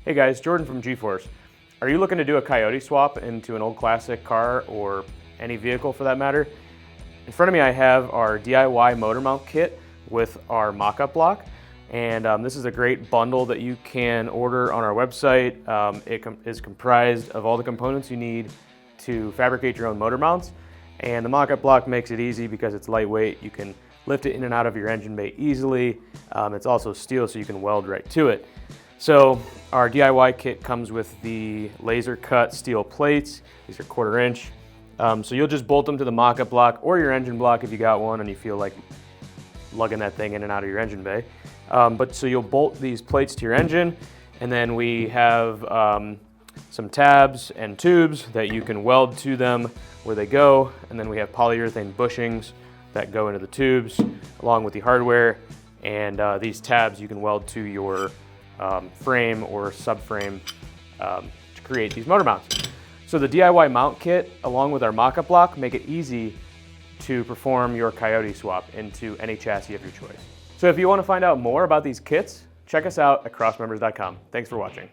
Hey guys, Jordan from G-Force. Are you looking to do a Coyote swap into an old classic car or any vehicle for that matter? In front of me I have our DIY motor mount kit with our mock-up block, and this is a great bundle that you can order on our website. It is comprised of all the components you need to fabricate your own motor mounts, and the mock-up block makes it easy because it's lightweight. You can lift it in and out of your engine bay easily. It's also steel, so you can weld right to it. So our DIY kit comes with the laser cut steel plates. These are 1/4 inch. So you'll just bolt them to the mock-up block or your engine block if you got one and you feel like lugging that thing in and out of your engine bay. So you'll bolt these plates to your engine, and then we have some tabs and tubes that you can weld to them where they go, and then we have polyurethane bushings that go into the tubes along with the hardware, and these tabs you can weld to your frame or subframe to create these motor mounts. So the DIY mount kit along with our mock-up block make it easy to perform your Coyote swap into any chassis of your choice. So if you want to find out more about these kits, check us out at crossmembers.com. Thanks for watching.